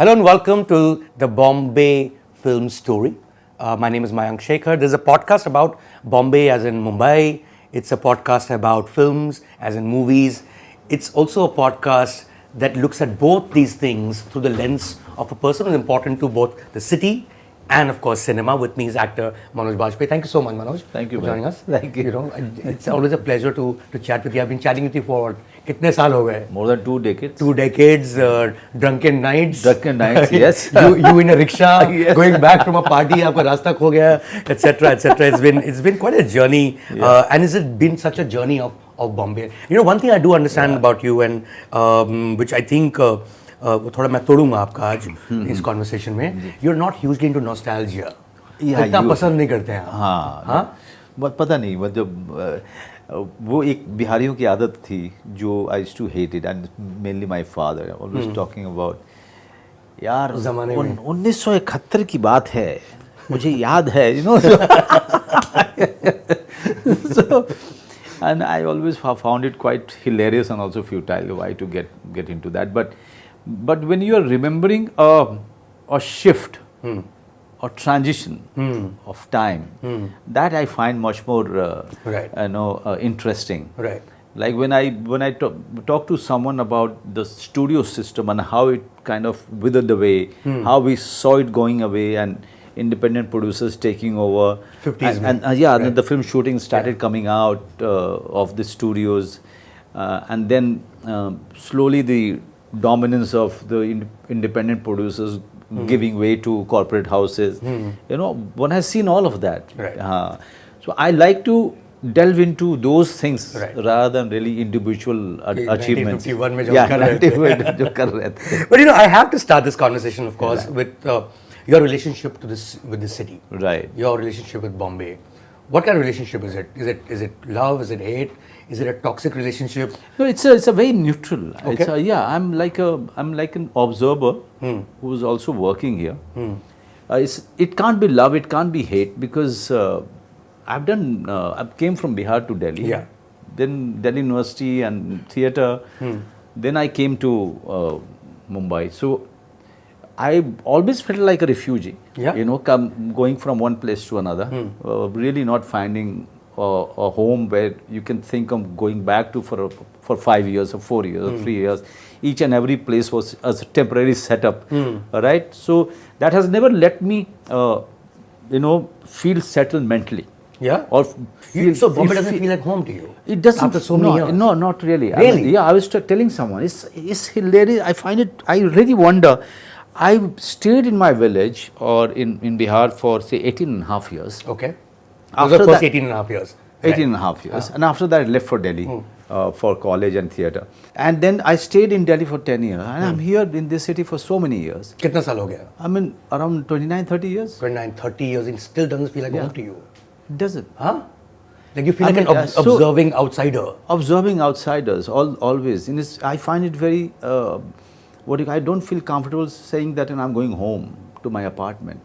Hello and welcome to the Bombay Film Story. My name is Mayank Shekhar. There's a podcast about Bombay as in Mumbai. It's a podcast about films as in movies. It's also a podcast that looks at both these things through the lens of a person who's important to both the city and of course cinema. With me is actor Manoj Bajpayee. Thank you so much, Manoj. Thank you for joining us. Thank you. It's always a pleasure to chat with you. I've been chatting with you for कितने साल हो गए? More than 2 decades. 2 decades, drunken nights. Drunken nights, yes. you in a rickshaw, Yes. going back from a party, आपका रास्ता खो गया, etc., etc. It's been quite a journey, and has it been such a journey of Bombay? You know, one thing I do understand about you, and which I think थोड़ा मैं तोड़ूंगा आपका आज इस conversation में. You're not hugely into nostalgia. इतना पसंद नहीं करते हैं. हाँ. पता नहीं मतलब वो एक बिहारियों की आदत थी जो I used to hate it and mainly my father always talking about यार 1971 की बात है मुझे याद है so and I always found it quite hilarious and also futile why to get into that but when you are remembering a shift or transition of time, that I find much more interesting. Right. Like when I talk to someone about the studio system and how it kind of withered away, how we saw it going away and independent producers taking over. 50s. And then the film shooting started coming out of the studios and then slowly the dominance of the independent producers giving way to corporate houses. You know, one has seen all of that. Right. So I like to delve into those things rather than really individual achievements. 1951 में जो कर रहे थे. But you know, I have to start this conversation, of course, with your relationship with this city. Right. Your relationship with Bombay. What kind of relationship is it? Is it love? Is it hate? Is it a toxic relationship? No, it's a very neutral. Okay. I'm like an observer who's also working here. It can't be love, it can't be hate because I came from Bihar to Delhi. Yeah. Then Delhi University and theatre. Then I came to Mumbai. So I always felt like a refugee. Yeah. You know, going from one place to another, really not finding a home where you can think of going back to for 5 years or 4 years or 3 years. Each and every place was a temporary setup, right? So that has never let me, feel settled mentally. Yeah. Or so Bombay doesn't feel like home to you. It doesn't. After so many years. No, not really. Really? I was telling someone, it's hilarious. I find it. I really wonder. I stayed in my village or in Bihar for say 18 and a half years. Okay. After the first that, 18 and a half years. 18 and a half years. And after that, I left for Delhi for college and theatre. And then I stayed in Delhi for 10 years. And I'm here in this city for so many years. कितना साल हो गया? I mean, around 29, 30 years. 29, 30 years. It still doesn't feel like home to you. It doesn't. Huh? Like you feel like an observing outsider. Observing outsiders, always. I find it very, I don't feel comfortable saying that I'm going home to my apartment.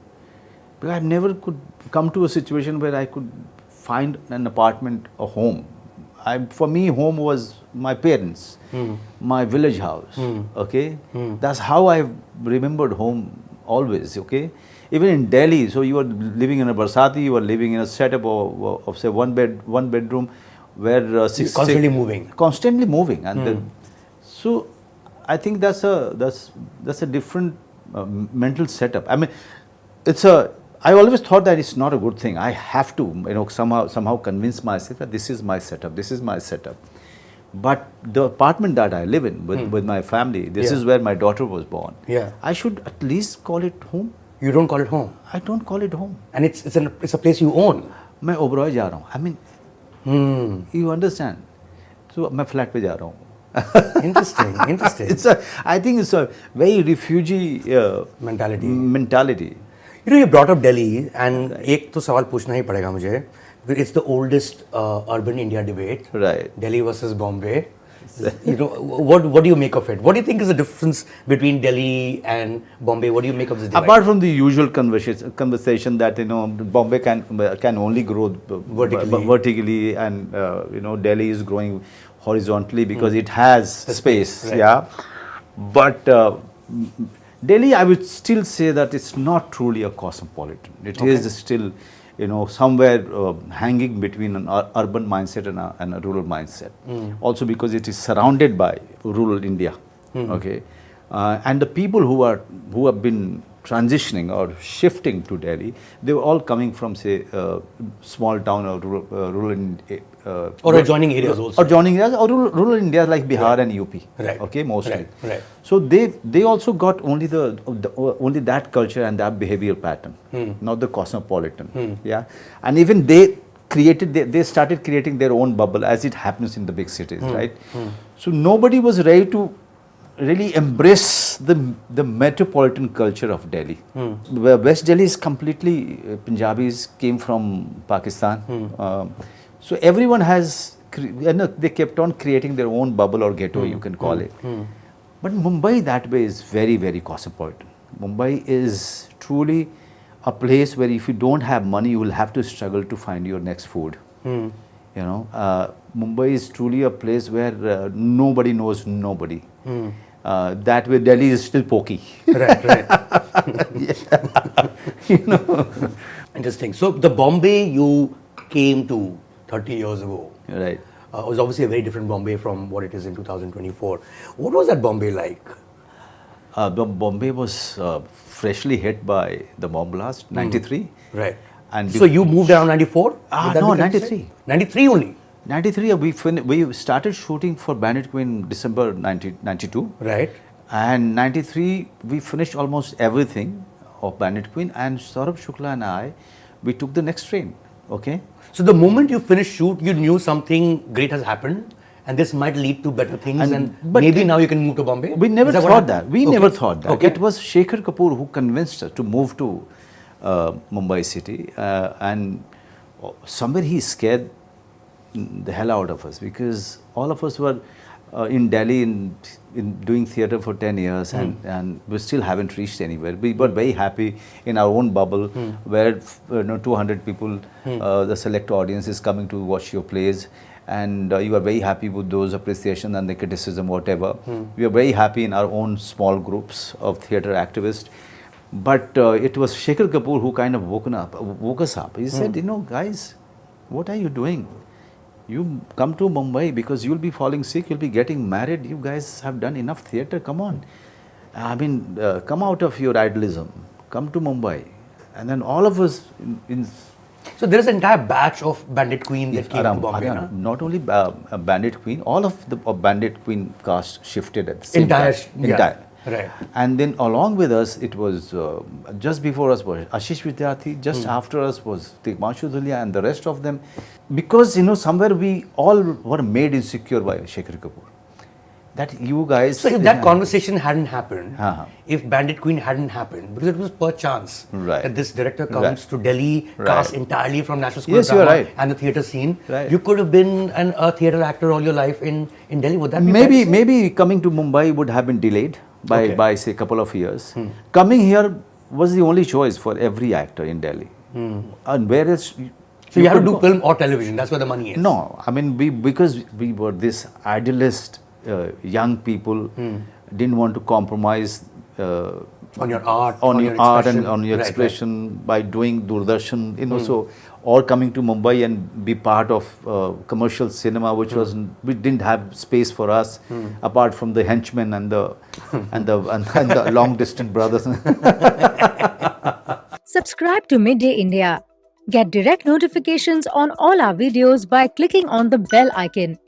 But I never could come to a situation where I could find an apartment, a home. For me, home was my parents, my village house, okay? That's how I remembered home always, okay? Even in Delhi, so you were living in a Barsati, you were living in a setup of say one bedroom where constantly moving. Constantly moving. And so I think that's a different mental setup. I mean, I always thought that it's not a good thing. I have to, somehow convince myself that this is my setup. But the apartment that I live in with my family, this is where my daughter was born. Yeah. I should at least call it home. You don't call it home? I don't call it home. And it's a place you own? मैं ओबरॉय जा रहा हूँ. I mean, you understand? So मैं flat पे जा रहा हूँ. Interesting. I think it's a very refugee mentality. You know, you brought up Delhi, and एक तो सवाल पूछना ही पड़ेगा मुझे. It's the oldest urban India debate. Right. Delhi versus Bombay. You know, what do you make of it? What do you think is the difference between Delhi and Bombay? What do you make of this divide? Apart from the usual conversation that Bombay can only grow vertically, and Delhi is growing horizontally because it has space. Right. Yeah, but Delhi, I would still say that it's not truly a cosmopolitan. It is still, somewhere hanging between an urban mindset and a rural mindset. Also because it is surrounded by rural India. Okay, and the people who have been transitioning or shifting to Delhi, they were all coming from, say, small town or rural or adjoining areas also. Or adjoining areas or rural India like Bihar and UP. Right. Okay, mostly. Right. So they also got only only that culture and that behavioral pattern, not the cosmopolitan. Yeah, and even they started creating their own bubble as it happens in the big cities, right? So nobody was ready to really embrace the metropolitan culture of Delhi. Where West Delhi is completely Punjabis came from Pakistan. So everyone has they kept on creating their own bubble or ghetto, you can call it. But Mumbai that way is very, very cosmopolitan. Mumbai is truly a place where if you don't have money, you will have to struggle to find your next food. Mumbai is truly a place where nobody knows nobody. That way Delhi is still pokey. Right. Interesting. So the Bombay you came to 30 years ago. Right. Was obviously a very different Bombay from what it is in 2024. What was that Bombay like? Bombay was freshly hit by the bomb blast, 93. Right. And so you moved around 94? No, 93. 93 only? 93, we started shooting for Bandit Queen December 92. Right. And 93, we finished almost everything of Bandit Queen. And Saurabh Shukla and I, we took the next train. Okay. So the moment you finished shoot, you knew something great has happened and this might lead to better things but maybe now you can move to Bombay? We never thought that. We never thought that. Okay. It was Shekhar Kapur who convinced us to move to Mumbai city and somewhere he scared the hell out of us because all of us were in Delhi in doing theatre for 10 years and we still haven't reached anywhere. We were very happy in our own bubble where 200 people, the select audience is coming to watch your plays and you are very happy with those appreciation and the criticism, whatever. We are very happy in our own small groups of theatre activists. But it was Shekhar Kapur who kind of woke us up. He said, guys, what are you doing? You come to Mumbai because you'll be falling sick, you'll be getting married. You guys have done enough theatre. Come on. I mean, come out of your idealism. Come to Mumbai. And then all of us So there is an entire batch of Bandit Queen that came to Bombay. Not only Bandit Queen, all of the Bandit Queen cast shifted at the same time. Entire. Right. And then along with us, it was just before us was Ashish Vidyarthi, just after us was Timanshu Dhulia and the rest of them. Because, somewhere we all were made insecure by Shekhar Kapur. That you guys... So if that conversation hadn't happened, if Bandit Queen hadn't happened, because it was per chance that this director comes to Delhi, cast entirely from National School of Drama and the theatre scene, you could have been a theatre actor all your life in Delhi. Would that be maybe coming to Mumbai would have been delayed by say a couple of years. Coming here was the only choice for every actor in Delhi. And whereas... So you have to do film or television, that's where the money is. No, I mean, because we were this idealist young people, didn't want to compromise on your art, and on your expression by doing Doordarshan, so or coming to Mumbai and be part of commercial cinema, which we didn't have space for us apart from the henchmen and the long distance brothers. Subscribe to Midday India. Get direct notifications on all our videos by clicking on the bell icon.